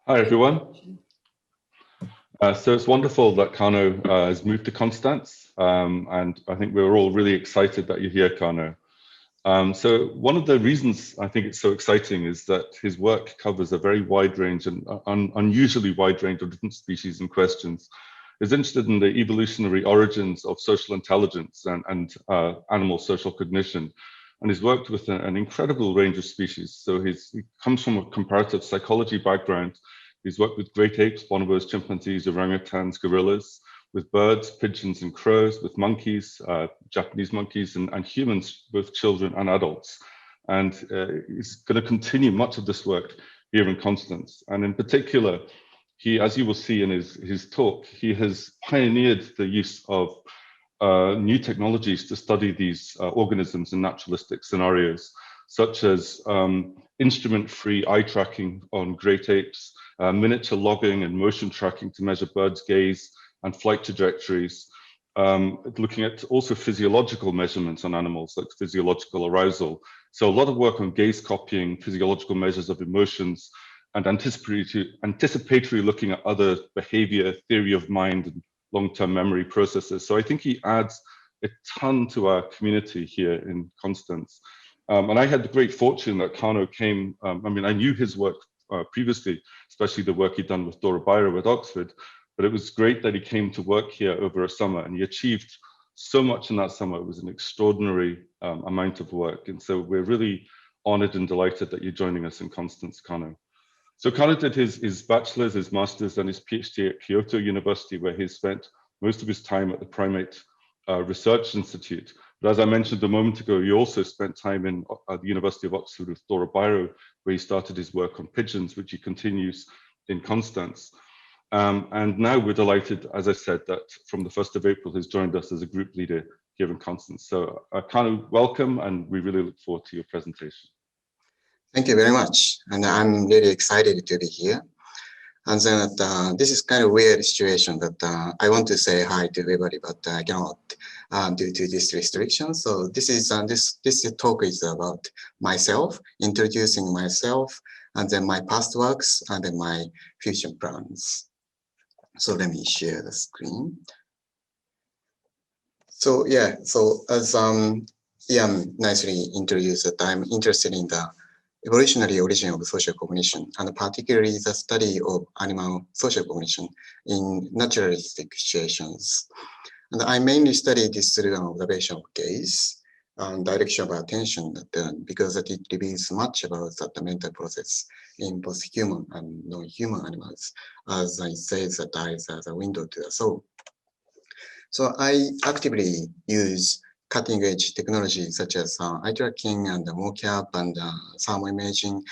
Hi, everyone. So it's wonderful that Kano has moved to Constance, and I think we're all really excited that you're here, Kano. So one of the reasons I think it's so exciting is that his work covers a very wide range and unusually wide range of different species and questions. He's interested in the evolutionary origins of social intelligence and animal social cognition. And he's worked with an incredible range of species. So he comes from a comparative psychology background. He's worked with great apes, bonobos, chimpanzees, orangutans, gorillas, with birds, pigeons, and crows, with monkeys, Japanese monkeys, and humans, both children and adults. And he's going to continue much of this work here in Constance. And in particular, he, as you will see in his talk, he has pioneered the use of new technologies to study these organisms in naturalistic scenarios, such as instrument-free eye tracking on great apes, miniature logging and motion tracking to measure birds' gaze and flight trajectories, looking at also physiological measurements on animals like physiological arousal. So a lot of work on gaze copying, physiological measures of emotions, and anticipatory looking at other behavior, theory of mind, and long-term memory processes. So I think he adds a ton to our community here in Constance. And I had the great fortune that Kano came, I mean, I knew his work previously, especially the work he'd done with Dora Byro at Oxford, but it was great that he came to work here over a summer, and he achieved so much in that summer. It was an extraordinary amount of work. And so we're really honored and delighted that you're joining us in Constance, Kano. So Kano did his bachelor's, his master's, and his PhD at Kyoto University, where he spent most of his time at the Primate Research Institute. But as I mentioned a moment ago, he also spent time in the University of Oxford with Dora Byro, where he started his work on pigeons, which he continues in Constance. And now we're delighted, as I said, that from the 1st of April, he's joined us as a group leader here in Constance. So Kano, welcome, and we really look forward to your presentation. Thank you very much. And I'm really excited to be here. And then this is kind of weird situation that I want to say hi to everybody, but I cannot due to this restriction. So this is this talk is about myself, introducing myself, and then my past works, and then my future plans. So let me share the screen. So yeah, so as Ian nicely introduced, that I'm interested in the evolutionary origin of social cognition, and particularly the study of animal social cognition in naturalistic situations. And I mainly study this through an observation of gaze and direction of attention, because it reveals much about the mental process in both human and non-human animals, as it says that eyes as a window to the soul. So I actively use cutting-edge technology such as eye tracking and mocap and thermal imaging,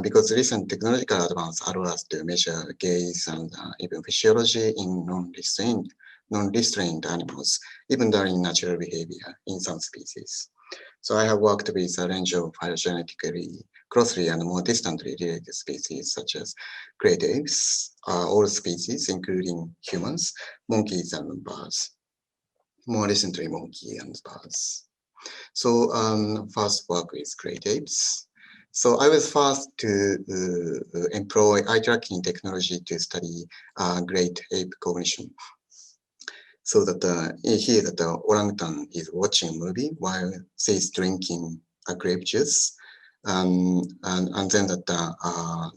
because recent technological advances allow us to measure gaze and even physiology in non-restrained animals, even during natural behavior in some species. So I have worked with a range of phylogenetically closely and more distantly related species such as great apes, all species including humans, monkeys, and birds. More recently, monkey and birds. So first work with great apes. So I was first to employ eye tracking technology to study great ape cognition. So that here that the orangutan is watching a movie while she's drinking a grape juice. And then that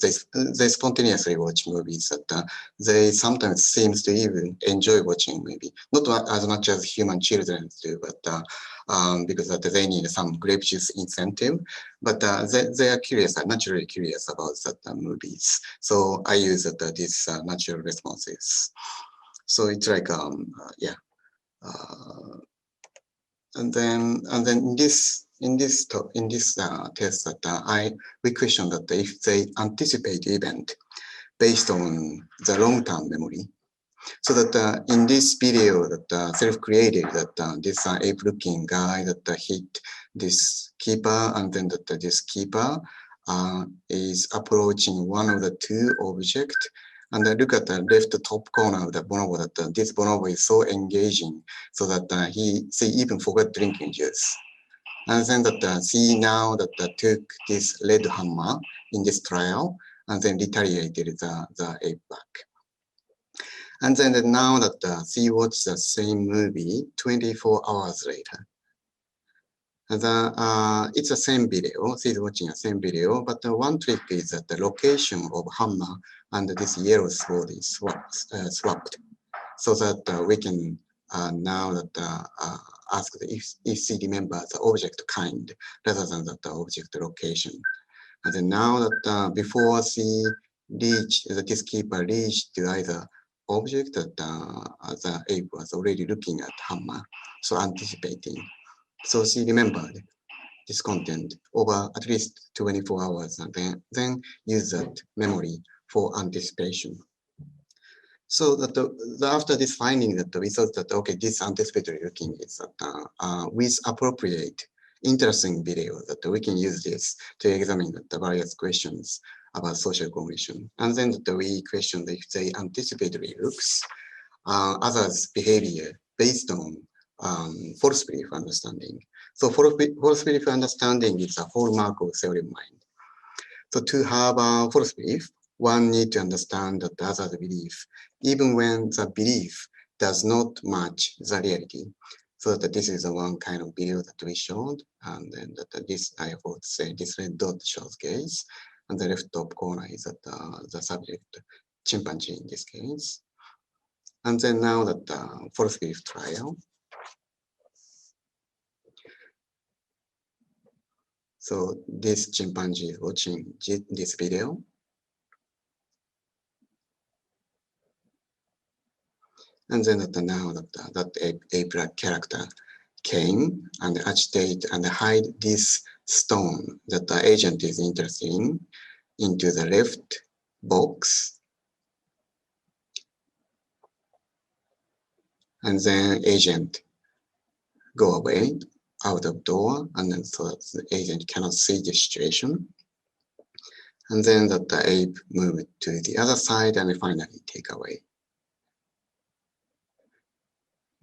they spontaneously watch movies, that they sometimes seems to even enjoy watching movie, not as much as human children do, but because that they need some grape juice incentive, but they are curious, are naturally curious about that movies. So I use these natural responses. So it's like yeah, and then in this test that we question that if they anticipate event based on the long-term memory, so that in this video that self-created, that this ape-looking guy that hit this keeper, and then that this keeper is approaching one of the two objects. And I look at the left top corner of the bonobo, that this bonobo is so engaging, so that he even forgot drinking juice. And then that see now that took this red hammer in this trial, and then retaliated the ape back. And then now that she watched the same movie 24 hours later. It's the same video, she's watching the same video, but the one trick is that the location of hammer and this yellow sword is swapped, so that we can now that ask if she remembers the object kind rather than the object location. And then now that before she reached, this keeper reached to either object that the ape was already looking at hammer, so anticipating. So she remembered this content over at least 24 hours and then use that memory for anticipation. So that after this finding that we thought that, okay, this anticipatory looking is that with appropriate interesting video that we can use this to examine the various questions about social cognition. And then that we questioned if they anticipatory looks others' behavior based on false belief understanding. So false belief understanding is a hallmark of theory of mind. So to have a false belief, one need to understand that the other belief, even when the belief does not match the reality. So that this is the one kind of video that we showed, and then that this, I would say, this red dot shows gaze, and the left top corner is that the subject, chimpanzee in this case. And then now that the false belief trial. So this chimpanzee is watching this video. And then now that ape-like character came and agitate and hide this stone that the agent is interested in into the left box. And then agent go away out of door, and then so that the agent cannot see the situation. And then that the ape moved to the other side and finally take away.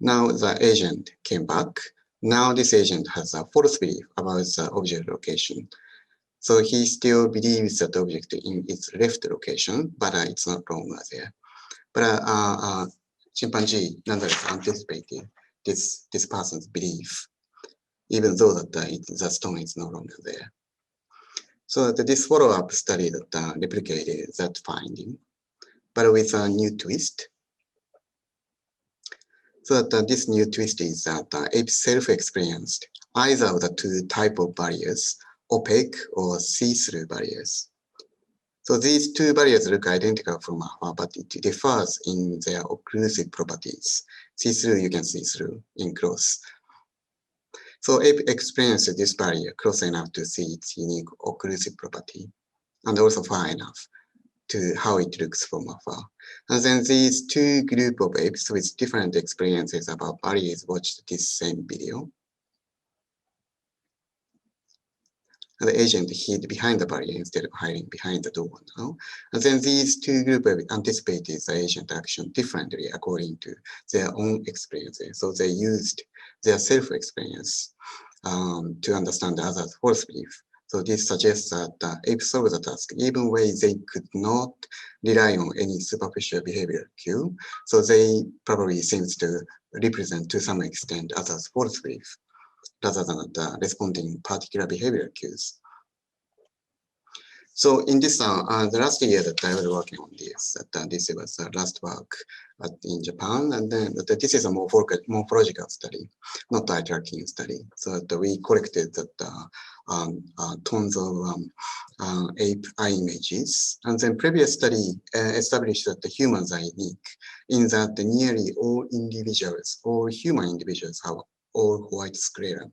Now the agent came back. Now this agent has a false belief about the object location. So he still believes that the object in its left location, but it's not longer there. But chimpanzee nonetheless anticipated this person's belief, even though that the stone is no longer there. So that this follow-up study that replicated that finding, but with a new twist. So that this new twist is that apes self-experienced either of the two type of barriers, opaque or see-through barriers. So these two barriers look identical from afar, but it differs in their occlusive properties. See-through, you can see through in close. So ape experiences this barrier close enough to see its unique occlusive property, and also far enough to how it looks from afar. And then these two group of apes with different experiences about barriers watched this same video. And the agent hid behind the barrier instead of hiding behind the door now. And then these two groups anticipated the agent action differently according to their own experiences. So they used their self-experience to understand the other's false belief. So this suggests that apes solved the task even when they could not rely on any superficial behavioral cue. So they probably seems to represent to some extent others' false belief rather than responding particular behavioral cues. So in this, the last year that I was working on this, this was the last work in Japan, and then this is a morphological study, not eye tracking study. So that we collected tons of ape eye images, and then previous study established that the humans are unique in that nearly all individuals, all human individuals have all white sclera.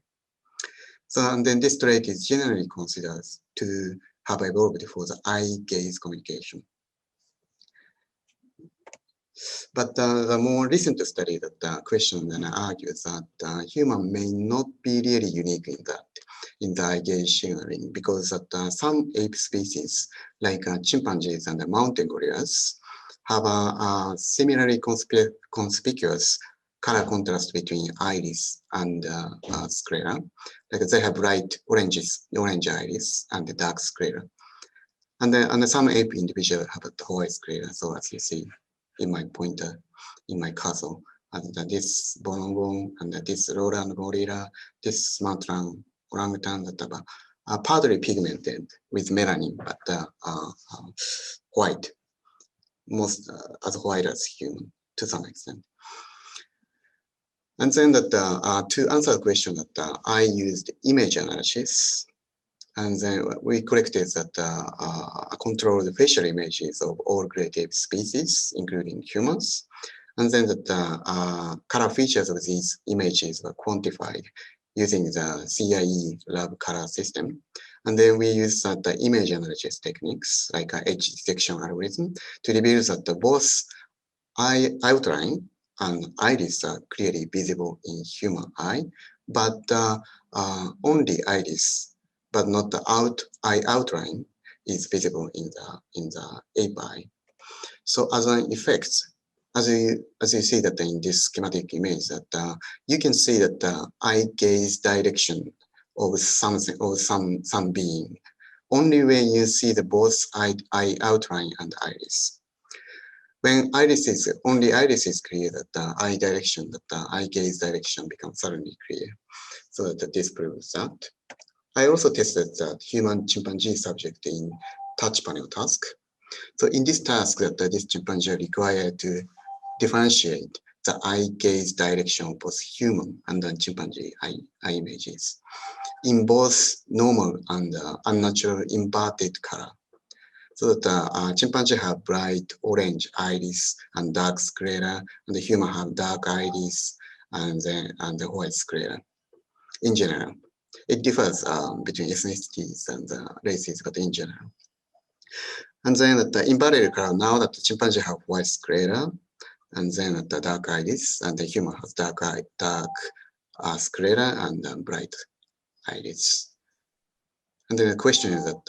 So and then this trait is generally considered to have evolved for the eye-gaze communication. But the more recent study that questioned and argues that human may not be really unique in the eye-gaze signaling, because some ape species like chimpanzees and the mountain gorillas have a similarly conspicuous color contrast between iris and sclera. Like they have bright orange iris and the dark sclera. And then some ape individuals have a white sclera. So as you see in my pointer, in my cursor, and this bonobo, and this lowland gorilla, this Sumatran orangutan that are partly pigmented with melanin, but white, most as white as human to some extent. And then that to answer the question that I used image analysis, and then we collected that controlled facial images of all creative species, including humans. And then the color features of these images were quantified using the CIE lab color system. And then we use the image analysis techniques like edge detection algorithm to reveal that both eye outline and iris are clearly visible in human eye, but only iris, but not the eye outline is visible in the ape eye. So as an effect, as you see that in this schematic image, that you can see that the eye gaze direction of something or some being only when you see the both eye outline and iris. When only iris is clear, that the eye direction, that the eye gaze direction becomes suddenly clear. So that this proves that. I also tested that human chimpanzee subject in touch panel task. So in this task, that this chimpanzee required to differentiate the eye gaze direction of both human and chimpanzee eye images in both normal and unnatural inverted color. So that chimpanzee have bright orange iris and dark sclera, and the human have dark iris and the white sclera. In general, it differs between ethnicities and races, but in general. And then at the inverted color, now that the chimpanzee have white sclera, and then at the dark iris, and the human has dark sclera and bright iris. And then the question is that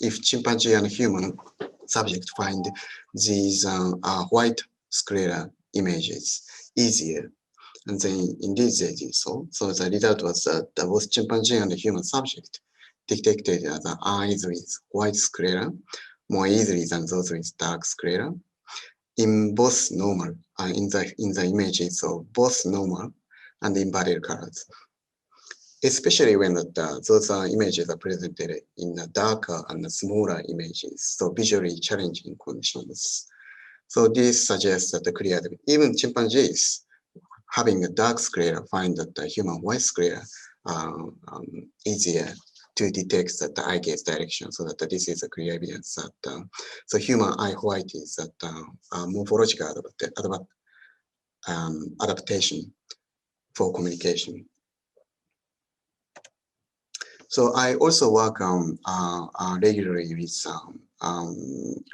if chimpanzee and human subject find these white sclera images easier, and then indeed they did so. So the result was that both chimpanzee and the human subject detected the eyes with white sclera more easily than those with dark sclera in both normal, in the images of both normal and inverted colors. Especially when those images are presented in darker and smaller images, so visually challenging conditions. So this suggests that clearly, even chimpanzees having a dark sclera find that the human white sclera easier to detect that the eye gaze direction. So that this is a clear evidence that so human eye white is that morphological adaptation for communication. So I also work regularly with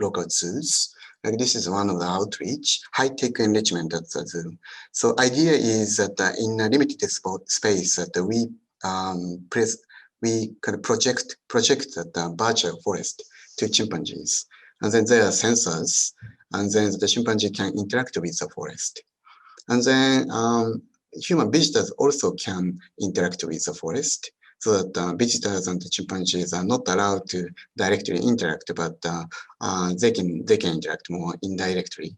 local zoos. Like this is one of the outreach, high-tech enrichment at the zoo. So idea is that in a limited space that we kind of project the virtual forest to chimpanzees. And then there are sensors, and then the chimpanzee can interact with the forest. And then human visitors also can interact with the forest, so that visitors and the chimpanzees are not allowed to directly interact, but they can interact more indirectly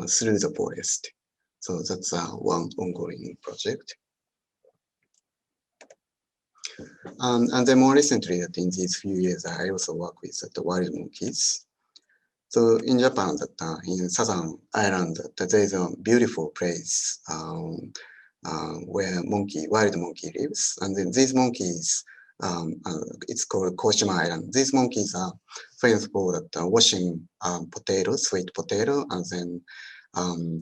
through the forest. So that's one ongoing project. And then more recently, in these few years, I also work with the wild monkeys. So in Japan, in southern Ireland, there is a beautiful place where wild monkey lives. And then these monkeys, it's called Koshima Island. These monkeys are famous for washing potatoes, sweet potato, and then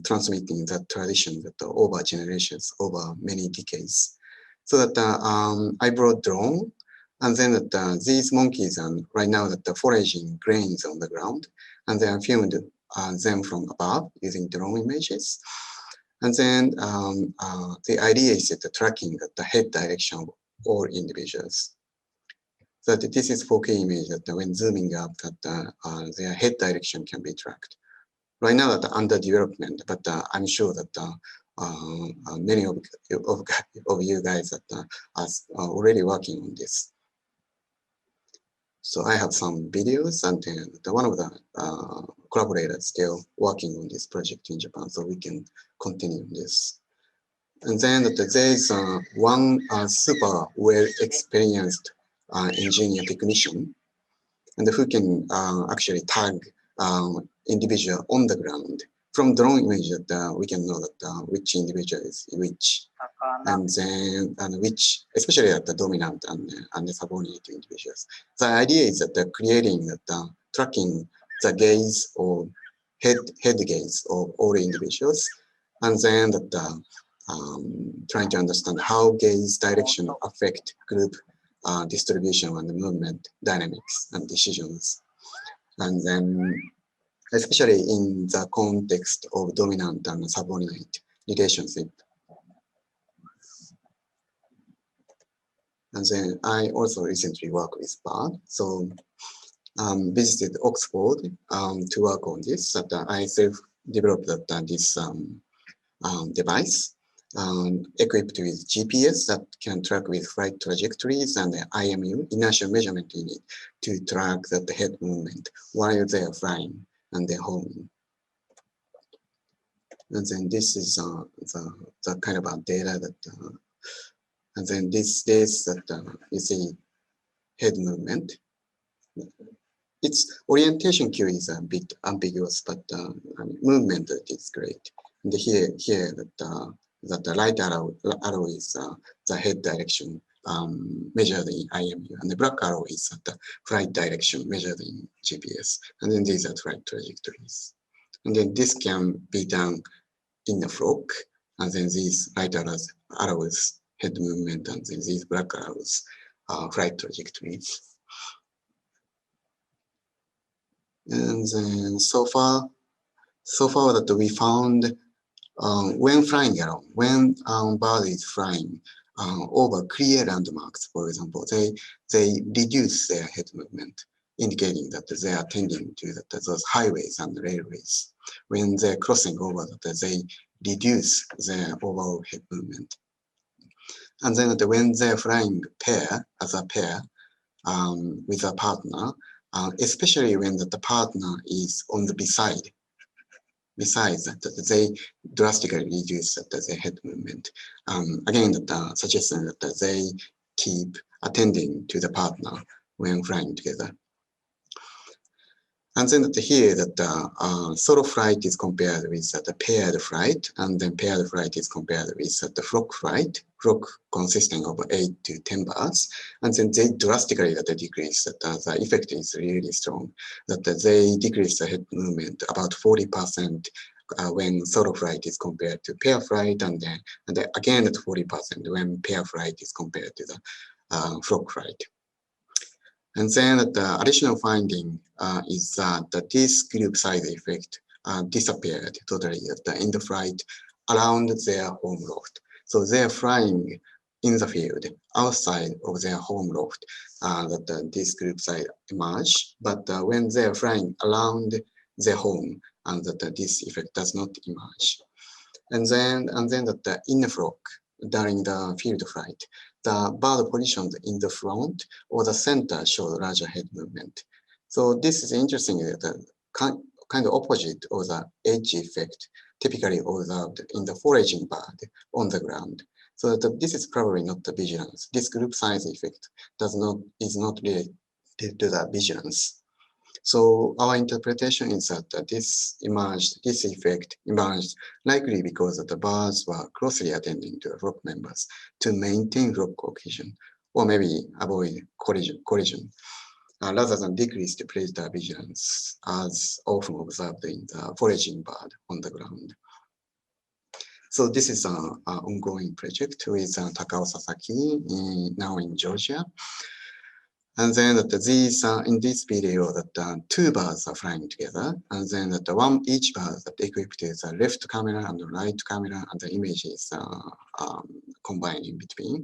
transmitting that tradition over generations, over many decades. So that I brought drone, and then these monkeys are right now foraging grains on the ground, and they are filmed them from above using drone images. And then the idea is tracking the head direction of all individuals. So that this is 4K image that when zooming up, their head direction can be tracked. Right now, under development, but I'm sure that many of you guys are already working on this. So I have some videos, and then one of the collaborators still working on this project in Japan, so we can continue this. And then there is one super well experienced engineer technician, and who can actually tag individual on the ground. From drone image, that we can know that which individual is which, and then which, especially at the dominant and the subordinate individuals. The idea is that creating that tracking the gaze or head gaze of all individuals, and then that trying to understand how gaze direction affect group distribution and movement dynamics and decisions. And then, especially in the context of dominant and subordinate relationship. And then I also recently worked with bird. So visited Oxford to work on this. That I self-developed this device equipped with GPS that can track with flight trajectories and the IMU, inertial measurement unit, to track the head movement while they are flying and they're homing. And then this is the kind of data that, and then this that you see head movement. Its orientation cue is a bit ambiguous, but movement is great. And here that the right arrow is the head direction measured in IMU, and the black arrow is the flight direction measured in GPS. And then these are flight trajectories. And then this can be done in a flock, and then these right arrows head movement, and then these black arrows flight trajectories. And then so far that we found when flying around, when bird is flying over clear landmarks, for example, they reduce their head movement, indicating that they are tending to those highways and railways. When they're crossing over, they reduce their overall head movement. And then when they're flying as a pair with a partner, especially when the partner is on the beside, besides that they drastically reduce the head movement. Again, that suggesting that they keep attending to the partner when flying together. And then here that solo flight is compared with the paired flight, and then paired flight is compared with the flock flight, flock consisting of 8 to 10 birds, and then they drastically decrease that the effect is really strong, that they decrease the head movement about 40% when solo flight is compared to pair flight, and then again at 40% when pair flight is compared to the flock flight. And then the additional finding is that this group size effect disappeared totally in the flight around their home loft. So they're flying in the field outside of their home loft that this group size emerge. But when they're flying around their home, and that this effect does not emerge. And then that in the flock during the field flight, the bird positioned in the front or the center showed larger head movement. So this is interesting, that kind of opposite of the edge effect typically observed in the foraging bird on the ground. So that this is probably not the vigilance. This group size effect is not related to the vigilance. So our interpretation is that this effect emerged likely because the birds were closely attending to flock members to maintain flock cohesion, or maybe avoid collision rather than decrease the predator vigilance, as often observed in the foraging bird on the ground. So this is an ongoing project with Takao Sasaki now in Georgia. And then these in this video that two birds are flying together, and then that each bird that equipped with a left camera and the right camera, and the image is combined in between,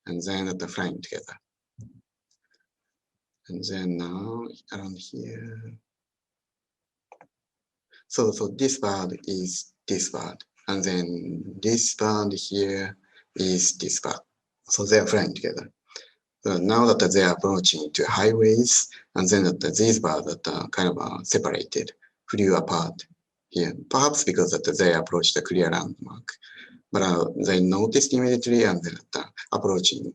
and then that they're flying together. And then now around here, so this bird is this bird, and then this bird here is this bird. So they are flying together. Now that they are approaching to highways, and then that these birds that are kind of separated, flew apart here, perhaps because that they approached the clear landmark. But they noticed immediately and then approaching,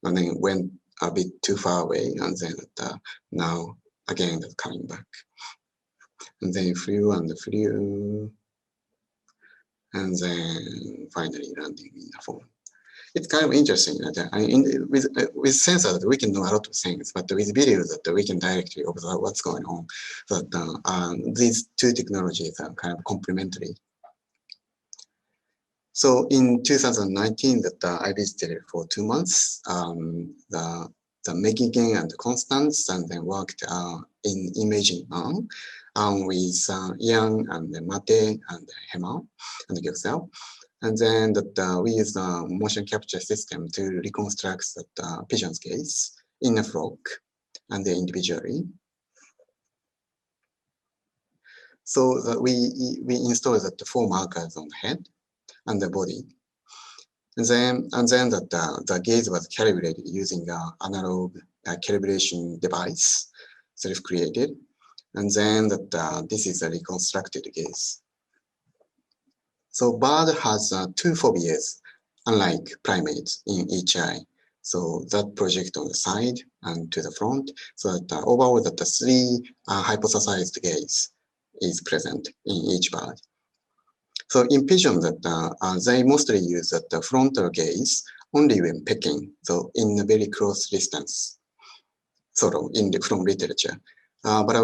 and then went a bit too far away, and then now again coming back. And then flew and flew, and then finally landing in the phone. It's kind of interesting that with sensors we can know a lot of things, but with videos that we can directly observe what's going on. But these two technologies are kind of complementary. So in 2019, that I visited for 2 months, the Megigen and Constance, and then worked in imaging with Ian and Mate and Hema and Gyuxel. And then that we use the motion capture system to reconstruct the pigeon's gaze in a flock and then individually. So we install the 4 markers on the head and the body. And then that the gaze was calibrated using an analog calibration device, self-created. And then that this is a reconstructed gaze. So bird has 2 phobias, unlike primates, in each eye. So that project on the side and to the front, so that overall that the 3 hypothesized gaze is present in each bird. So in pigeon that they mostly use the frontal gaze only when pecking, so in a very close distance, sort of from literature. But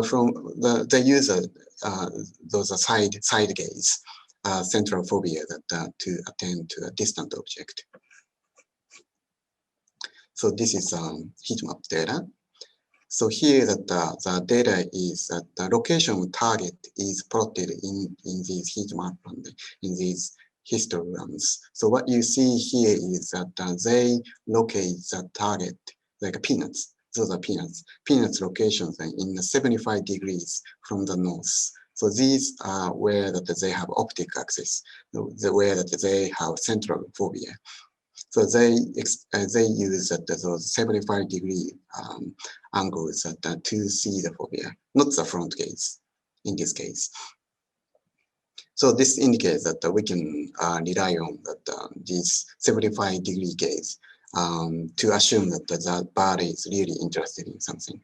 they use those side gaze. Central phobia that to attend to a distant object. So this is heat map data. So here that the data is that the location target is plotted in these heat map and in these histograms. So what you see here is that they locate the target like peanuts. Those are peanuts. Peanuts locations in 75 degrees from the north. So these are where that they have optic axis, where that they have central phobia. So they use those 75-degree angles to see the phobia, not the front gaze in this case. So this indicates that we can rely on this 75-degree gaze to assume that the bird is really interested in something.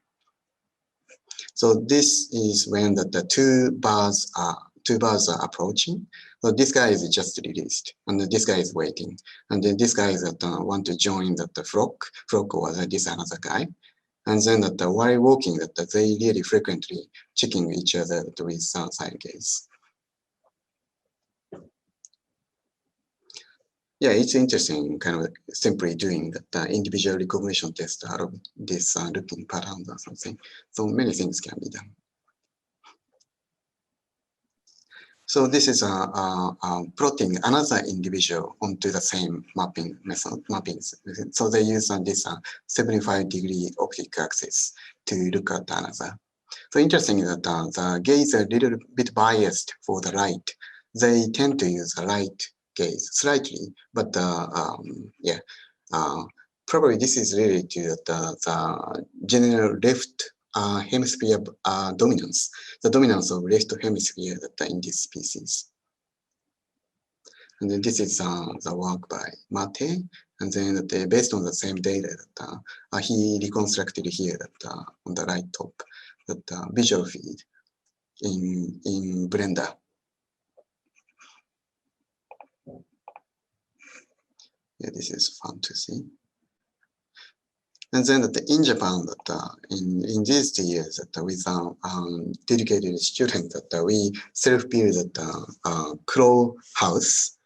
So this is when the two birds are approaching. So this guy is just released, and this guy is waiting, and then this guy is want to join the flock or this another guy, and then while walking they really frequently checking each other with side gaze. Yeah, it's interesting, kind of simply doing the individual recognition test out of this looking patterns or something. So many things can be done. So this is plotting another individual onto the same mapping method, mappings. So they use this 75-degree optic axis to look at another. So interesting that the gaze are a little bit biased for the right. They tend to use the right gaze slightly, but yeah, probably this is related to the general left hemisphere dominance, the dominance of left hemisphere in this species. And then this is the work by Mate, and then based on the same data that he reconstructed here on the right top, that visual feed in Blender. Yeah, this is fun to see. And then in Japan, in these 2 years, with dedicated students, we self-built crow house,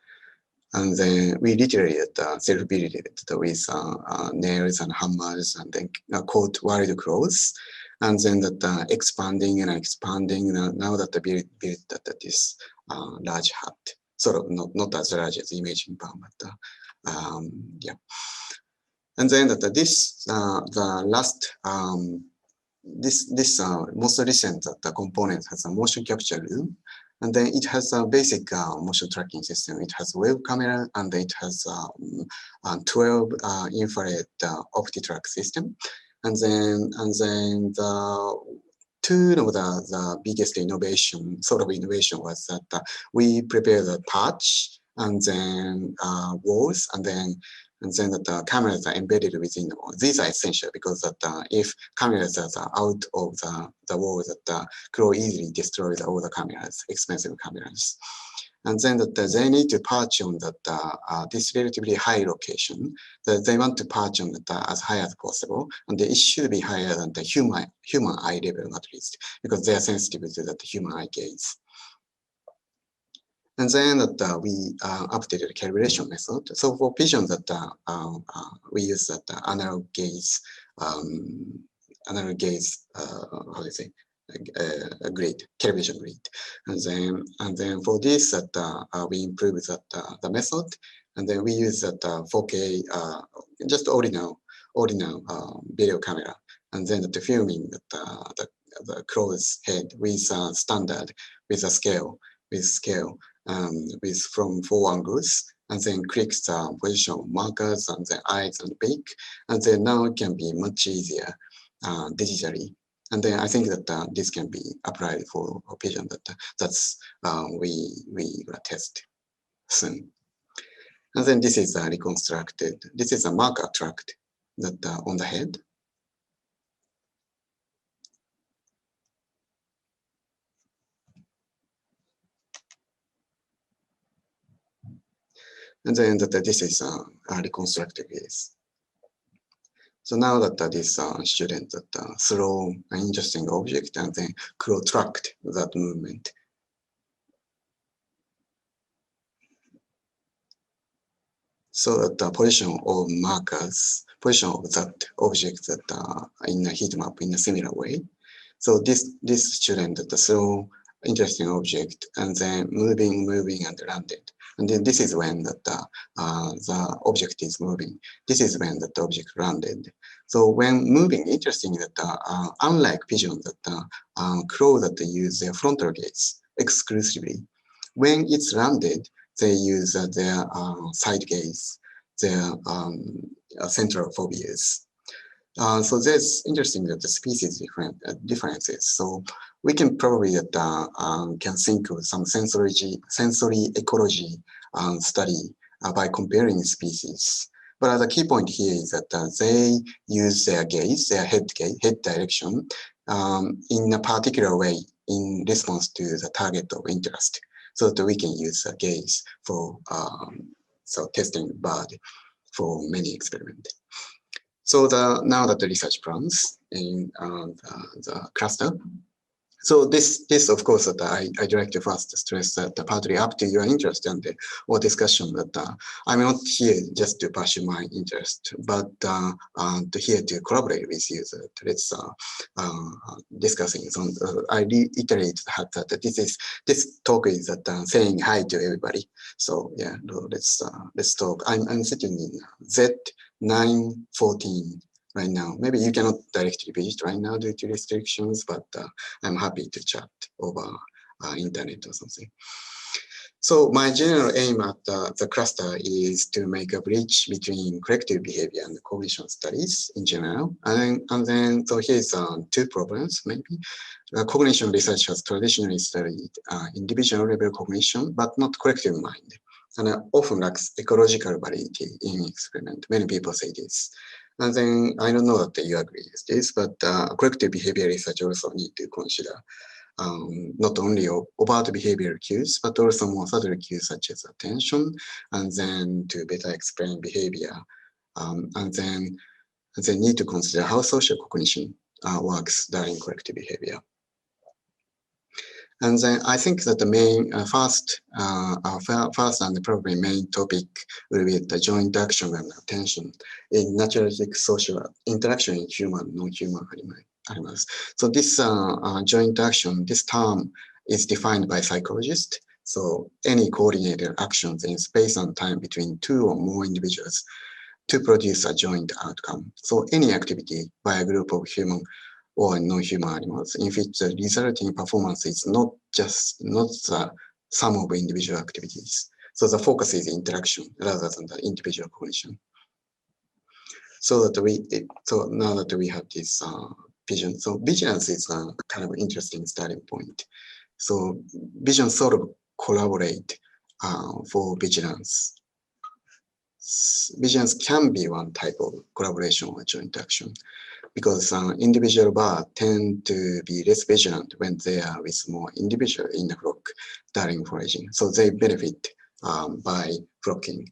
and then we literally self-built it with nails and hammers, and then caught wild crows, and then expanding and expanding. Now that built this large hut, sort of not as large as imaging barn, but yeah. And then this the last this most recent component has a motion capture room, And then it has a basic motion tracking system. It has web camera, and it has 12 infrared OptiTrack system. And then two of the biggest innovation, sort of innovation, was that we prepared a patch and then walls, and then the cameras are embedded within the wall. These are essential because that if cameras are out of the wall, that could easily destroy all the cameras, expensive cameras. And then that they need to patch on that this relatively high location. That they want to patch on that as high as possible, and it should be higher than the human eye level at least, because they are sensitive to that human eye gaze. And then that we updated the calibration method. So for pigeons that we use that analog gaze, how do you say, grid, calibration grid. And then for this that we improve that the method, and then we use that 4K, just ordinary video camera, and then the filming that the close head with standard, with a scale, with from 4 angles, and then clicks the position markers and the eyes and beak, and then now it can be much easier digitally. And then I think that this can be applied for a pigeon. That's we will test soon. And then this is reconstructed. This is a marker tracked that on the head. And then this is a reconstructed gaze. So now that this student that throw an interesting object and then protract that movement. So that the position of markers, position of that object that in a heat map in a similar way. So this student that throw interesting object and then moving and landed. And then this is when that the object is moving. This is when that the object landed. So when moving, interesting that unlike pigeons that crow that they use their frontal gaze exclusively, when it's landed, they use their side gaze, their central phobias. So there's interesting that the species differences. So we can probably can think of some sensory ecology study by comparing species. But the key point here is that they use their gaze, their head direction in a particular way in response to the target of interest, so that we can use a gaze for testing bird for many experiments. So now that the research plans in the cluster. So this of course that I'd like to first stress that partly up to your interest and or discussion that I'm not here just to pursue my interest, but to here to collaborate with you. That let's discussing. So I reiterate that this talk is that saying hi to everybody. So yeah, let's talk. I'm sitting in Z914. Right now, maybe you cannot directly visit right now due to restrictions, but I'm happy to chat over internet or something. So my general aim at the cluster is to make a bridge between collective behavior and cognition studies in general. And then so here's 2 problems maybe. Cognition research has traditionally studied individual level cognition, but not collective mind, and often lacks ecological validity in experiment. Many people say this. And then I don't know that you agree with this, but collective behavior research also need to consider not only overt behavioral cues, but also more subtle cues such as attention, and then to better explain behavior. And then need to consider how social cognition works during collective behavior. And then I think that the main first and probably main topic will be the joint action and attention in naturalistic social interaction in human, non-human animals. So this joint action, this term is defined by psychologists. So any coordinated actions in space and time between 2 or more individuals to produce a joint outcome. So any activity by a group of human or non-human animals, in which the resulting performance is not the sum of individual activities. So the focus is interaction rather than the individual cognition. So now that we have this vision, so vigilance is a kind of interesting starting point. So vision sort of collaborate for vigilance. Vigilance can be one type of collaboration or joint action, because individual birds tend to be less vigilant when they are with more individual in the flock during foraging. So they benefit by flocking.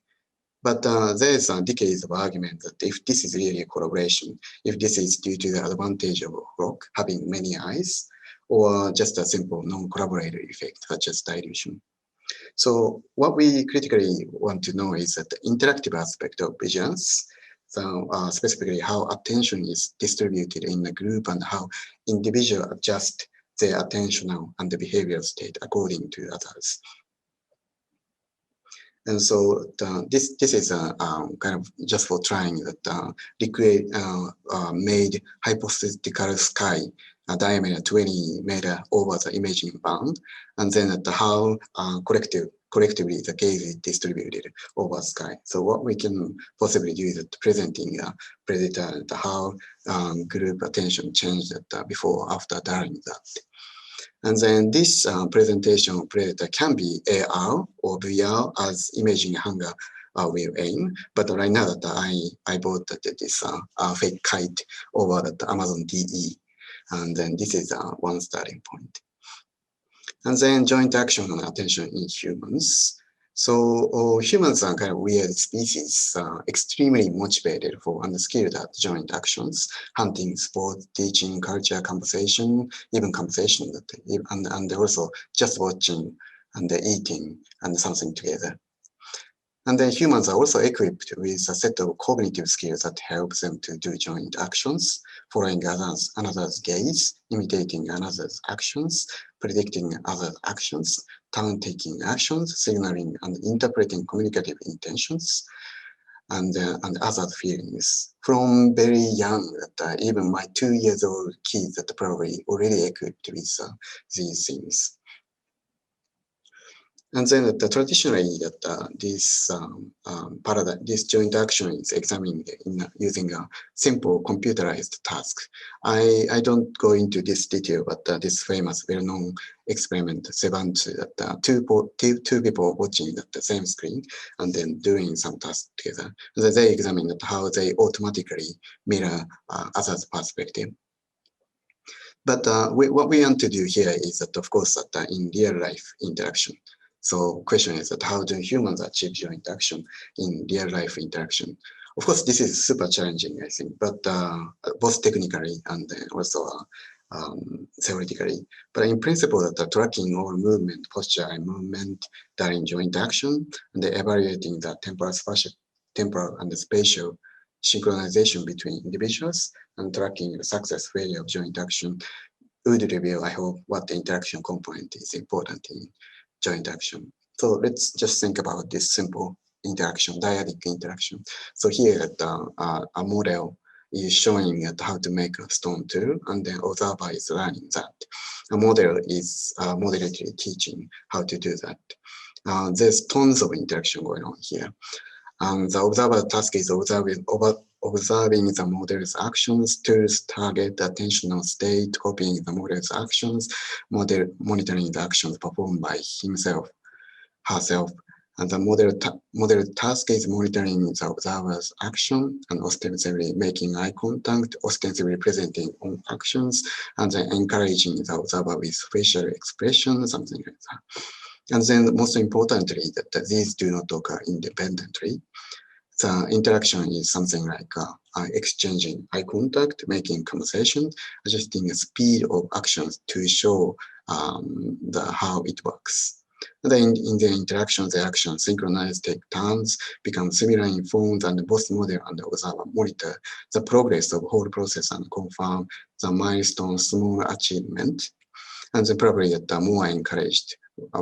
But there's decades of argument that if this is really a collaboration, if this is due to the advantage of a flock having many eyes, or just a simple non-collaborative effect such as dilution. So what we critically want to know is that the interactive aspect of vigilance, so specifically how attention is distributed in a group and how individuals adjust their attentional and the behavioral state according to others. And so this is a kind of just for trying that made hypothetical sky diameter 20 meter over the imaging band, and then at how collectively the gaze is distributed over sky. So what we can possibly do is presenting a predator how group attention changed before, after, during that. And then this presentation of predator can be AR or VR as imaging hunger will aim. But right now that I bought this fake kite over the Amazon DE. And then this is one starting point. And then joint action and attention in humans. So humans are kind of weird species, extremely motivated for and skilled at joint actions, hunting, sports, teaching, culture, conversation, even conversation, and also just watching and eating and something together. And then humans are also equipped with a set of cognitive skills that help them to do joint actions, following another's gaze, imitating another's actions, predicting other actions, turn-taking actions, signaling and interpreting communicative intentions, and other feelings. From very young, that even my 2-year-old kids that probably already equipped with these things. And then traditionally, this paradigm, this joint action is examined using a simple computerized task. I don't go into this detail, but this famous, well-known experiment, Savant, that two people watching the same screen and then doing some tasks together. And they examine how they automatically mirror others' perspective. But what we want to do here is that, of course, that in real life interaction. So question is that how do humans achieve joint action in real life interaction? Of course, this is super challenging, I think, but both technically and also theoretically. But in principle, that tracking all movement, posture, and movement during joint action, and evaluating the temporal and spatial synchronization between individuals, and tracking the success failure of joint action would reveal, I hope, what the interaction component is important in joint action. So let's just think about this simple interaction, dyadic interaction. So here a model is showing how to make a stone tool, and then observer is learning that. A model is moderately teaching how to do that. There's tons of interaction going on here. The observer task is observing the model's actions, tools, target, attentional state, copying the model's actions, monitoring the actions performed by himself, herself. And the model task is monitoring the observer's action and ostensibly making eye contact, ostensibly presenting on actions, and then encouraging the observer with facial expression, something like that. And then most importantly, that these do not occur independently. The interaction is something like exchanging eye contact, making conversation, adjusting the speed of actions to show how it works. And then in the interaction, the actions synchronize, take turns, become similar in forms, and both model and observer monitor the progress of whole process and confirm the milestone small achievement. And then probably that more encouraged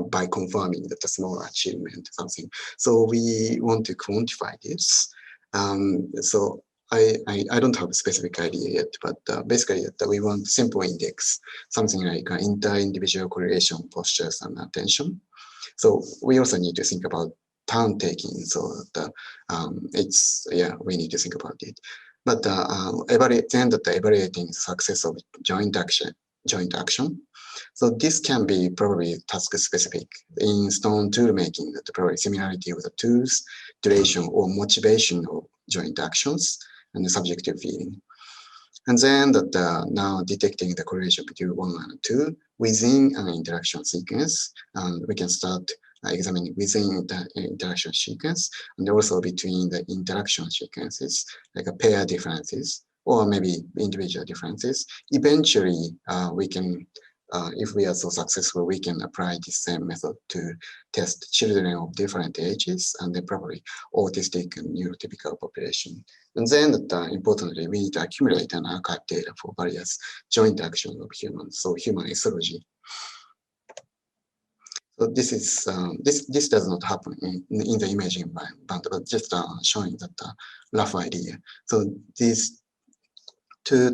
by confirming that the small achievement something. So we want to quantify this. So I don't have a specific idea yet, but basically that we want simple index, something like inter-individual correlation, postures, and attention. So we also need to think about turn taking. So that we need to think about it. But then that evaluating the success of joint action. So this can be probably task specific. In stone tool making, that probably similarity of the tools, duration or motivation of joint actions, and the subjective feeling. And then that now detecting the correlation between 1 and 2 within an interaction sequence, and we can start examining within the interaction sequence, and also between the interaction sequences, like a pair differences, or maybe individual differences. Eventually, we can, if we are so successful, we can apply the same method to test children of different ages, and then probably autistic and neurotypical population. And then, importantly, we need to accumulate and archive data for various joint actions of humans, so human ethology. So this is this does not happen in the imaging environment, but just showing that rough idea. So these two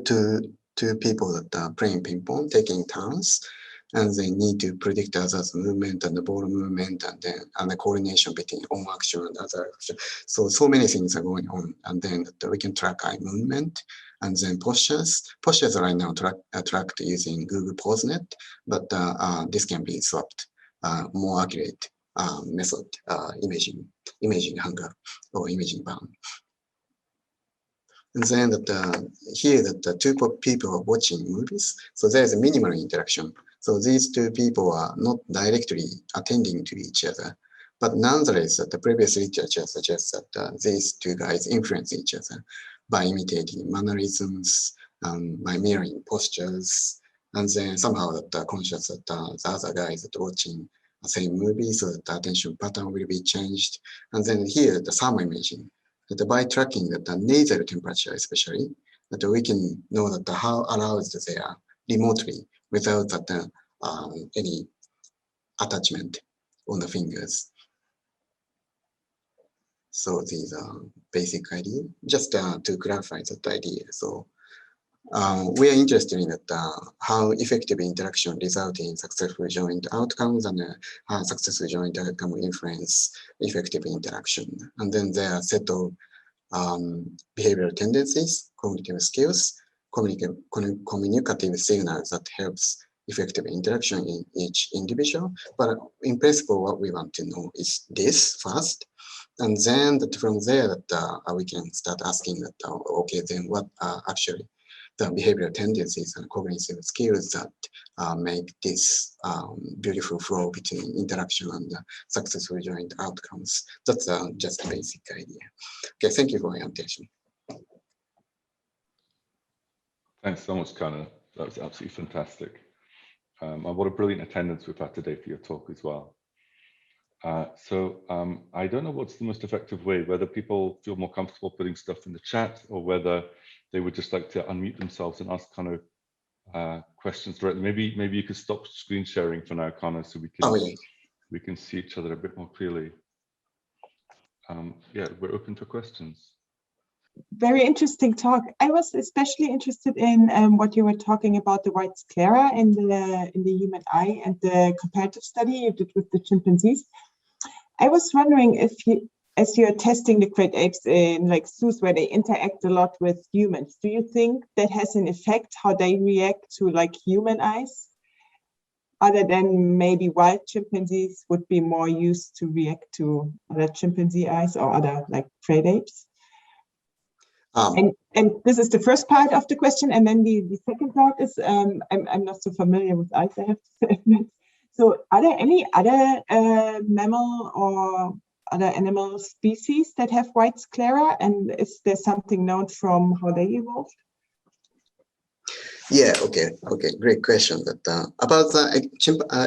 people that are playing ping pong, taking turns, and they need to predict others' movement and the ball movement, and the coordination between own action and other action. So many things are going on, and then we can track eye movement, and then postures. Postures are right now tracked using Google PoseNet, but this can be swapped. More accurate method, imaging hunger or imaging bound. And then here the two people are watching movies, so there's a minimal interaction. So these two people are not directly attending to each other, but nonetheless, the previous literature suggests that these two guys influence each other by imitating mannerisms, by mirroring postures, and then somehow that conscious that the other guys that watching the same movie, so that the attention pattern will be changed. And then here the thermal imaging, that by tracking the nasal temperature especially, that we can know that how aroused they are remotely without that any attachment on the fingers. So these are basic idea, just to clarify that idea. So we are interested in that how effective interaction result in successful joint outcomes, and how successful joint outcome influence effective interaction. And then there are a set of behavioral tendencies, cognitive skills, communicative signals that helps effective interaction in each individual. But in principle, what we want to know is this first. And then from there that we can start asking that, okay, then what are actually the behavioral tendencies and cognitive skills that make this beautiful flow between interaction and successful joint outcomes. That's just a basic idea. Okay, thank you for your attention. Thanks so much, Kano. That was absolutely fantastic. And what a brilliant attendance we've had today for your talk as well. I don't know what's the most effective way, whether people feel more comfortable putting stuff in the chat or whether they would just like to unmute themselves and ask Kano questions directly. Maybe you could stop screen sharing for now, Kano, so we can see each other a bit more clearly. Yeah, we're open for questions. Very interesting talk. I was especially interested in what you were talking about, the white sclera in the human eye and the comparative study you did with the chimpanzees. I was wondering if you, as you're testing the great apes in like zoos where they interact a lot with humans, do you think that has an effect how they react to like human eyes? Other than maybe wild chimpanzees would be more used to react to other chimpanzee eyes or other like great apes? And this is the first part of the question, and then the second part is I'm not so familiar with eyes, I have to admit. So are there any other mammal or other animal species that have white sclera, and is there something known from how they evolved? Yeah, okay, great question. That about the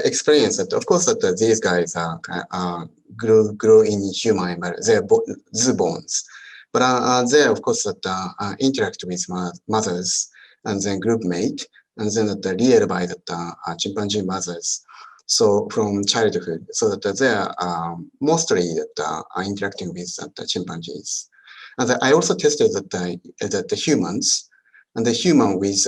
experience that, of course, that these guys grow in human, but they're zoo bones. But they, of course, that interact with mothers and then group mate, and then that reared by the chimpanzee mothers. So from childhood, so that they are mostly that are interacting with the chimpanzees. And I also tested the humans, and the human with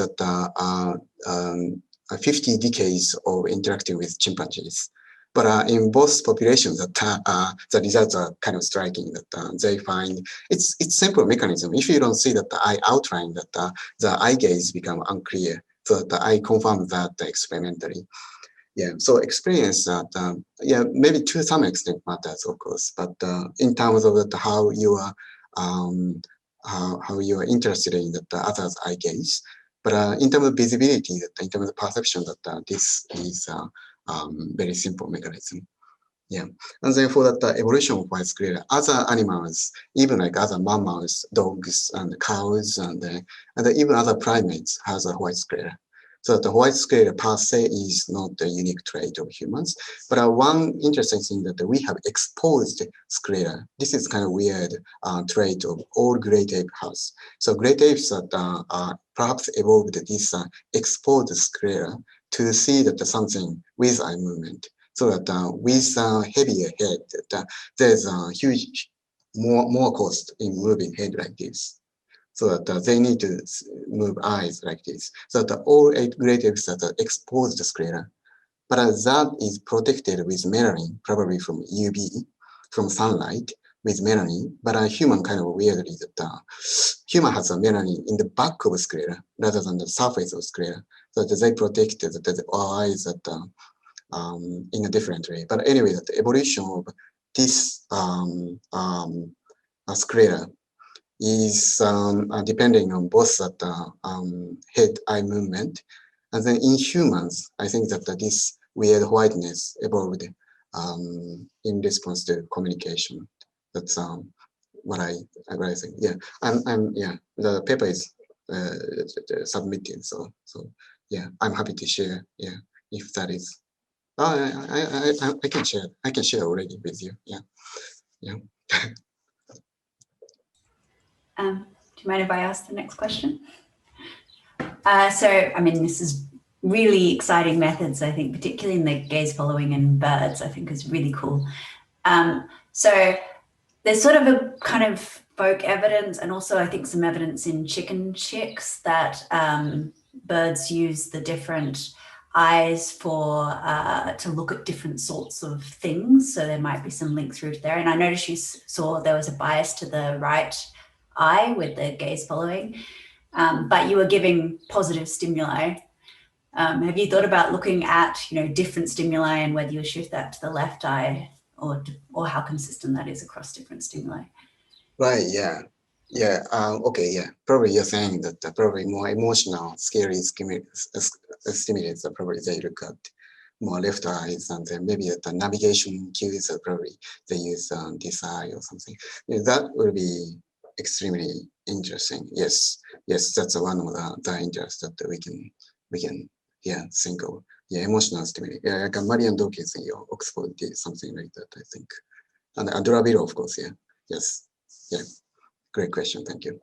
50 decades of interacting with chimpanzees. But in both populations, the results are kind of striking. That they find it's simple mechanism. If you don't see that the eye outline, that the eye gaze become unclear. So that I confirmed that experimentally. Yeah. So experience that yeah, maybe to some extent matters, of course. But in terms of that, how you are interested in the other's eye gaze. But in terms of visibility, in terms of perception, that this is very simple mechanism. Yeah, and then for that evolution of white squirrel, other animals, even like other mammals, dogs and cows, and even other primates has a white squirrel. So that the white squirrel per se is not a unique trait of humans. But one interesting thing that we have exposed squirrel. This is kind of weird trait of all great ape has. So great apes that perhaps evolved this exposed squirrel to see that something with eye movement. So that with a heavier head, there's a huge more cost in moving head like this. So that they need to move eyes like this. So that all great apes that are exposed to sclera, but that is protected with melanin, probably from UV, from sunlight with melanin. But a human kind of weirdly that human has a melanin in the back of sclera rather than the surface of sclera. So that they protect the eyes that in a different way. But anyway, the evolution of this sclera is depending on both that head-eye movement. And then in humans, I think that this weird whiteness evolved in response to communication. That's what I think. Yeah, yeah, the paper is submitted. So yeah, I'm happy to share. Yeah, if that is. I can share. I can share already with you. Yeah, yeah. Do you mind if I ask the next question? So, I mean, this is really exciting methods, I think, particularly in the gaze following in birds, I think is really cool. So there's sort of a kind of folk evidence and also I think some evidence in chicken chicks that birds use the different eyes for to look at different sorts of things. So there might be some link through to there. And I noticed you saw there was a bias to the right eye with the gaze following, but you were giving positive stimuli. Have you thought about looking at, different stimuli and whether you shift that to the left eye or how consistent that is across different stimuli? Right. Yeah. Yeah. Okay. Yeah. Probably you're saying that probably more emotional, scary stimulants are probably they look at more left eyes, and then maybe the navigation cues are probably they use this eye or something. Yeah, that will be extremely interesting. Yes. Yes. That's one of the interests that we can think of. Yeah. Emotional stimuli. Yeah. Like Marian Dawkins in your Oxford did something like that, I think. And Durabilo, of course. Yeah. Yes. Yeah, great question. Thank you.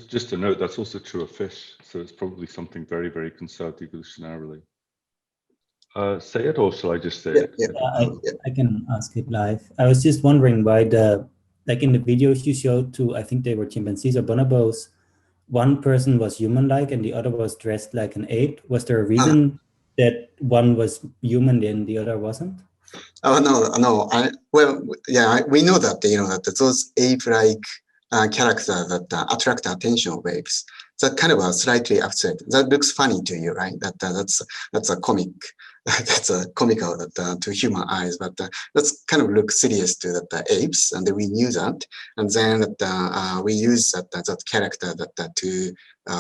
Just a note, that's also true of fish. So it's probably something very, very conserved evolutionarily. Say it, or shall I just say it? Yeah, I can ask it live. I was just wondering why like in the videos you showed to, I think they were chimpanzees or bonobos, one person was human-like and the other was dressed like an ape. Was there a reason that one was human and the other wasn't? Oh no. We know that that those ape-like characters that attract the attention of apes. That kind of slightly upset. That looks funny to you, right? That's a comic. That's a comical to human eyes, but that's kind of look serious to the apes, and we knew that. And then we use that character to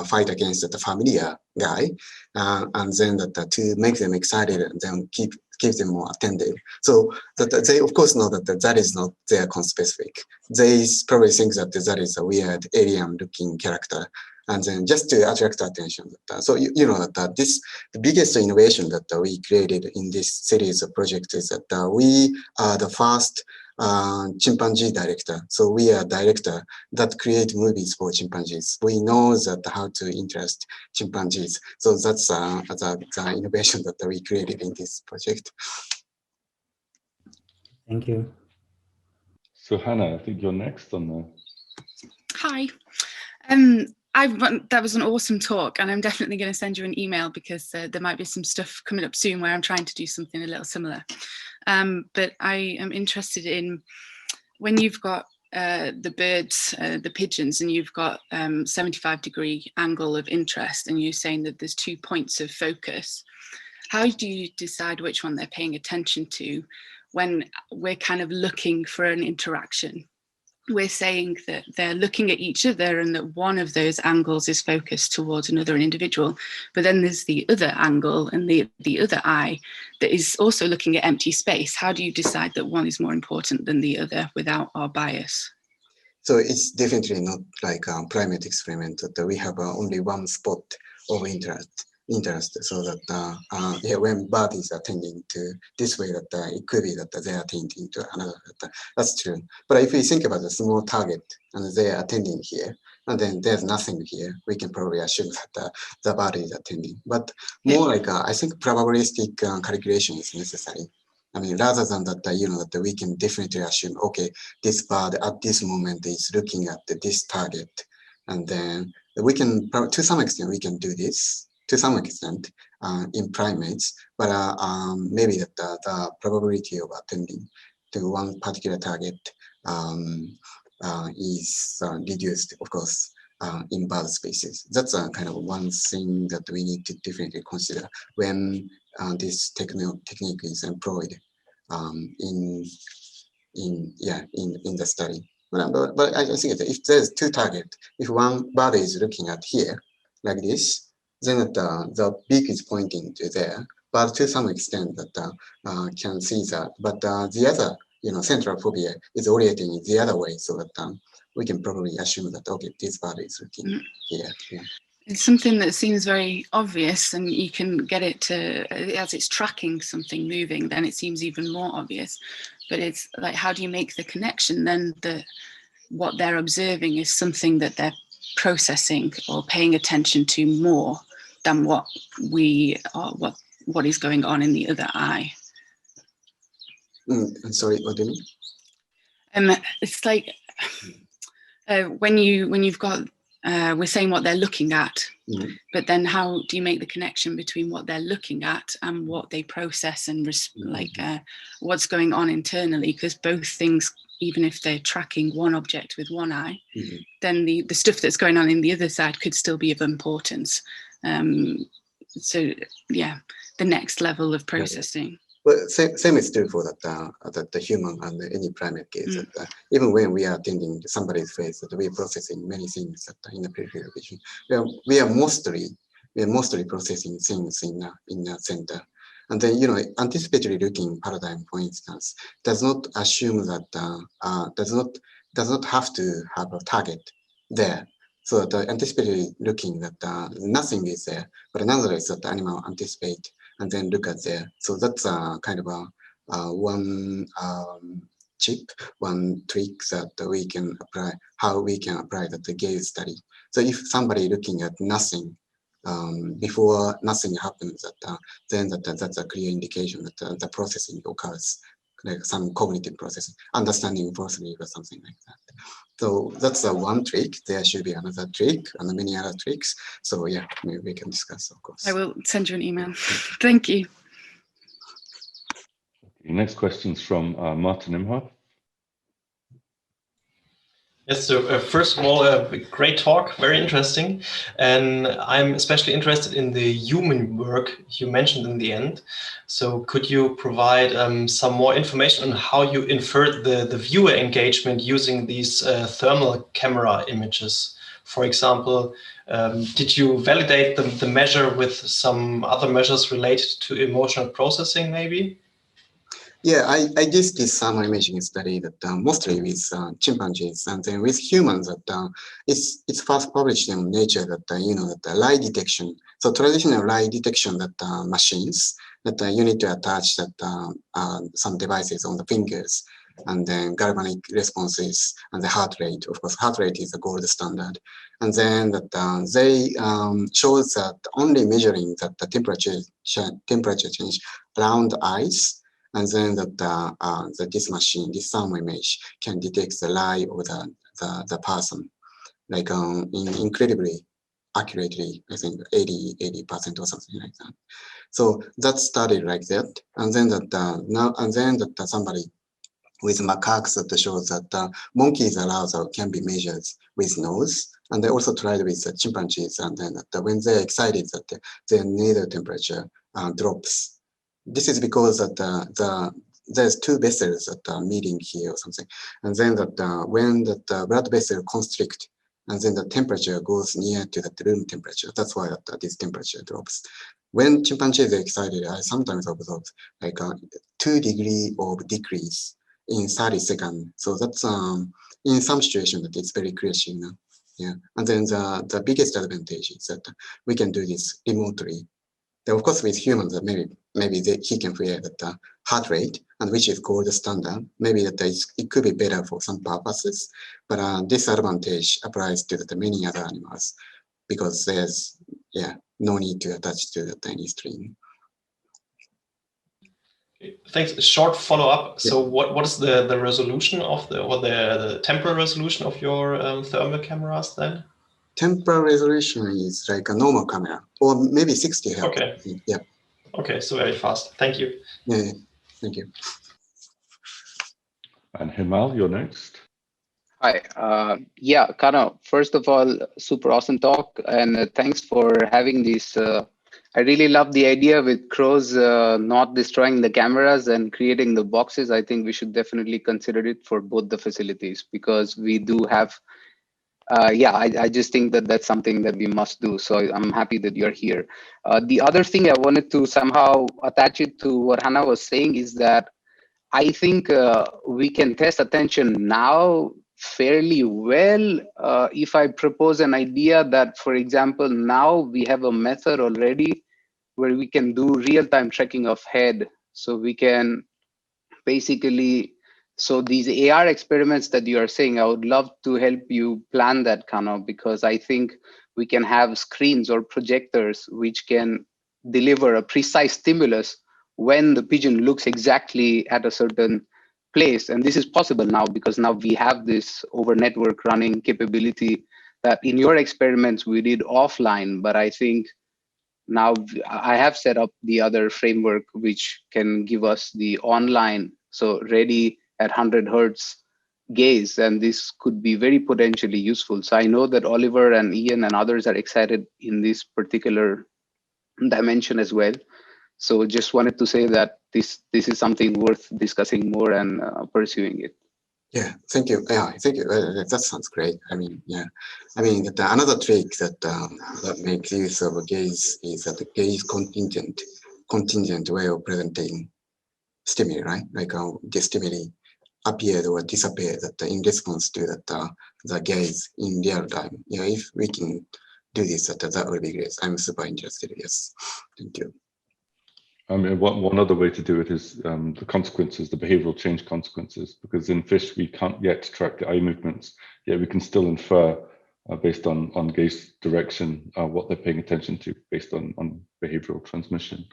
fight against the familiar guy, and then to make them excited and then keep them more attentive. So that they of course know that is not their conspecific. They probably think that is a weird alien looking character, and then just to attract attention. So you know that the biggest innovation that we created in this series of projects is that we are the first chimpanzee director. So we are a director that create movies for chimpanzees. We know that how to interest chimpanzees. So that's the innovation that we created in this project. Thank you. So Hannah, I think you're next on the. Hi. That was an awesome talk, and I'm definitely going to send you an email because there might be some stuff coming up soon where I'm trying to do something a little similar. But I am interested in when you've got the birds, the pigeons, and you've got 75-degree angle of interest, and you're saying that there's 2 points of focus. How do you decide which one they're paying attention to when we're kind of looking for an interaction? We're saying that they're looking at each other and that one of those angles is focused towards another individual, but then there's the other angle and the other eye that is also looking at empty space. How do you decide that one is more important than the other without our bias? So it's definitely not like a primate experiment that we have only one spot of interest, so that yeah, when bird is attending to this way, that it could be that they're attending to another. That's true. But if we think about a small target and they're attending here, and then there's nothing here, we can probably assume that the bird is attending. But more like I think probabilistic calculation is necessary. I mean, rather than that, that we can definitely assume, okay, this bird at this moment is looking at this target, and then we can, to some extent, we can do this. To some extent, in primates, but maybe that the probability of attending to one particular target is reduced, of course, in bird species. That's kind of one thing that we need to definitely consider when this technique is employed in the study. But I think that if there's 2 targets, if one bird is looking at here like this, then the beak is pointing to there, but to some extent that can see that. But the other, central fovea is orienting the other way, so that we can probably assume that, okay, this bird is looking here. Yeah. It's something that seems very obvious, and you can get it to, as it's tracking something moving, then it seems even more obvious. But it's like, how do you make the connection then that what they're observing is something that they're processing or paying attention to more than what is going on in the other eye? I'm sorry, what do you mean? It's like when you've got we're saying what they're looking at, but then how do you make the connection between what they're looking at and what they process and what's going on internally? Because both things, even if they're tracking one object with one eye, then the stuff that's going on in the other side could still be of importance. So yeah, the next level of processing. Well, same is true for that the human and any primate case. That, even when we are attending somebody's face, that we are processing many things that in the peripheral vision. We are mostly processing things in the center. And then anticipatory looking paradigm, for instance, does not assume that does not have to have a target there. So the anticipatory looking that nothing is there, but nonetheless that the animal anticipate and then look at there. So that's kind of one trick that we can apply, how we can apply that the gaze study. So if somebody looking at nothing before nothing happens, then that's a clear indication that the processing occurs, like some cognitive processing, understanding forcibly or something like that. So that's one trick. There should be another trick and many other tricks. So yeah, maybe we can discuss, of course. I will send you an email. Thank you. Next question's from Martin Imhoff. Yes, so first of all, a great talk, very interesting. And I'm especially interested in the human work you mentioned in the end. So could you provide some more information on how you inferred the viewer engagement using these thermal camera images? For example, did you validate the measure with some other measures related to emotional processing, maybe? Yeah, I did this thermal imaging study that mostly with chimpanzees, and then with humans that it's first published in Nature that that the lie detection. So traditional lie detection that machines that you need to attach that some devices on the fingers, and then galvanic responses and the heart rate. Of course, heart rate is the gold standard, and then that they shows that only measuring that the temperature change around eyes. And then that this machine, this thermal image, can detect the lie of the person. like incredibly accurately, I think 80% or something like that. So that started like that, and then that somebody with macaques that shows that monkeys arousal can be measured with nose, and they also tried with chimpanzees, and then when they're excited, that their nasal temperature drops. This is because that there's two vessels that are meeting here or something, and then that when the blood vessel constrict, and then the temperature goes near to the room temperature. That's why this temperature drops. When chimpanzees are excited, I sometimes observe like 2 degrees of decrease in 30 seconds. So that's in some situations that it's very clear signal. Yeah, and then the biggest advantage is that we can do this remotely. Then of course with humans, maybe he can create that heart rate, and which is called the standard. Maybe that it could be better for some purposes, but this advantage applies to the many other animals because there's no need to attach to the tiny string. Thanks. A short follow-up. So what is the resolution of the temporal resolution of your thermal cameras then? Temporal resolution is like a normal camera, or maybe 60 hertz. Okay. Yeah. Okay, so very fast. Thank you. Yeah, thank you. And Himal, you're next. Hi. Yeah, Kano, first of all, super awesome talk, and thanks for having this. I really love the idea with crows not destroying the cameras and creating the boxes. I think we should definitely consider it for both the facilities, because we do have, I just think that that's something that we must do. So I'm happy that you're here. The other thing I wanted to somehow attach it to what Hannah was saying is that I think we can test attention now fairly well. If I propose an idea that, for example, now we have a method already where we can do real-time tracking of head. So we can basically, so these AR experiments that you are saying, I would love to help you plan that, Kano, because I think we can have screens or projectors which can deliver a precise stimulus when the pigeon looks exactly at a certain place. And this is possible now because now we have this over network running capability that in your experiments we did offline, but I think now I have set up the other framework which can give us the online, so ready at 100 hertz gaze, and this could be very potentially useful. So I know that Oliver and Ian and others are excited in this particular dimension as well. So just wanted to say that this is something worth discussing more and pursuing it. Yeah, thank you. Yeah, thank you. That sounds great. I mean, yeah. I mean, another trick that makes use of a gaze is that the gaze contingent way of presenting stimuli, right? Like the stimuli appeared or disappeared in response to the gaze in real time. Yeah, if we can do this, that would be great. I'm super interested. Yes, thank you. I mean, one other way to do it is the consequences, the behavioral change consequences, because in fish we can't yet track the eye movements, yet we can still infer based on gaze direction what they're paying attention to based on behavioral transmission.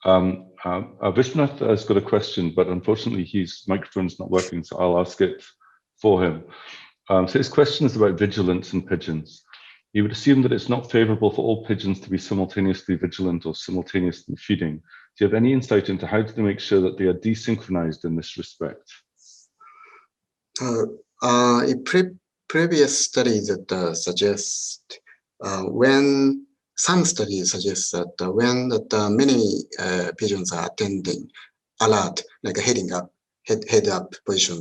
Vishwanath has got a question, but unfortunately his microphone's not working, so I'll ask it for him. So his question is about vigilance in pigeons. He would assume that it's not favorable for all pigeons to be simultaneously vigilant or simultaneously feeding. Do you have any insight into how to make sure that they are desynchronized in this respect? Previous studies that suggest when some studies suggest that when many pigeons are attending alert, like a head up position,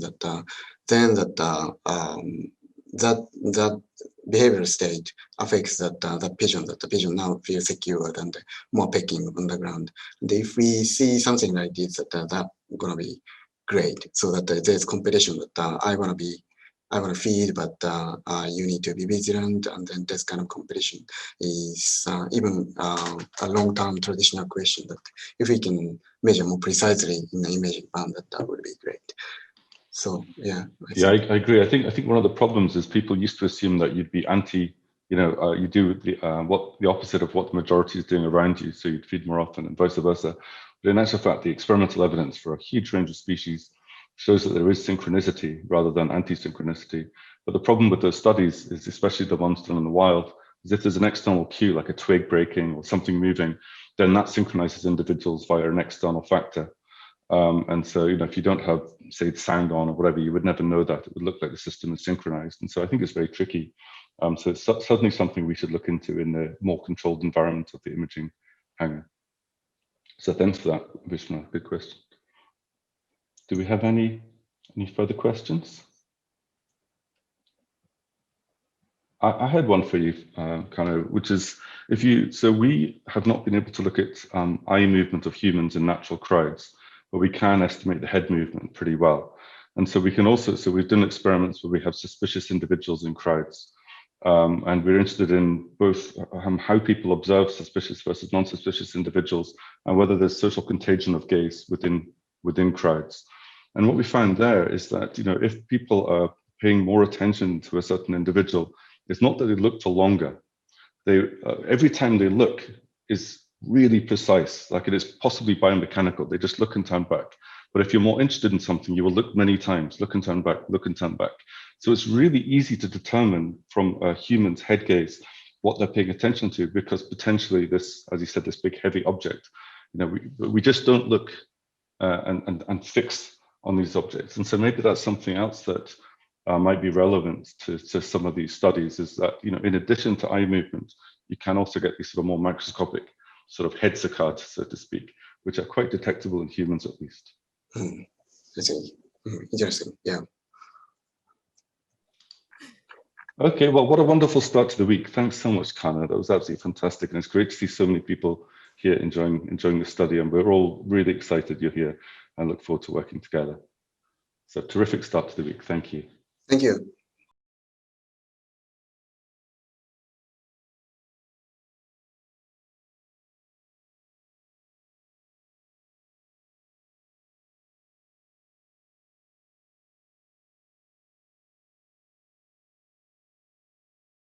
then that behavioral state affects the pigeon now feels secure and more pecking on the ground. And if we see something like this, that's gonna be great. So that there's competition that I want to feed, but you need to be vigilant, and then this kind of competition is even a long-term traditional question that if we can measure more precisely in the imaging band, that would be great. So yeah. I agree. I think one of the problems is people used to assume that you'd be anti, you do the opposite of what the majority is doing around you, so you'd feed more often and vice versa. But in actual fact, the experimental evidence for a huge range of species shows that there is synchronicity rather than anti-synchronicity. But the problem with those studies is, especially the ones done in the wild, is if there's an external cue, like a twig breaking or something moving, then that synchronizes individuals via an external factor. And so, if you don't have, say, sound on or whatever, you would never know that. It would look like the system is synchronized. And so I think it's very tricky. So it's certainly something we should look into in the more controlled environment of the imaging hangar. So thanks for that, Vishnu. Good question. Do we have any further questions? I had one for you, Kano, which is, so we have not been able to look at eye movement of humans in natural crowds, but we can estimate the head movement pretty well. And so we can also, so we've done experiments where we have suspicious individuals in crowds. And we're interested in both how people observe suspicious versus non-suspicious individuals and whether there's social contagion of gaze within crowds. And what we found there is that, if people are paying more attention to a certain individual, it's not that they look for longer. Every time they look is really precise, like it is possibly biomechanical. They just look and turn back. But if you're more interested in something, you will look many times, look and turn back, look and turn back. So it's really easy to determine from a human's head gaze what they're paying attention to, because potentially this, as you said, this big heavy object, we just don't look and fix on these objects. And so maybe that's something else that might be relevant to some of these studies, is that, in addition to eye movement, you can also get these sort of more microscopic sort of head saccades, so to speak, which are quite detectable in humans at least. I see. Interesting. Yeah. Okay, well, what a wonderful start to the week. Thanks so much, Kano. That was absolutely fantastic. And it's great to see so many people here enjoying the study. And we're all really excited you're here and look forward to working together. So terrific start to the week. Thank you. Thank you.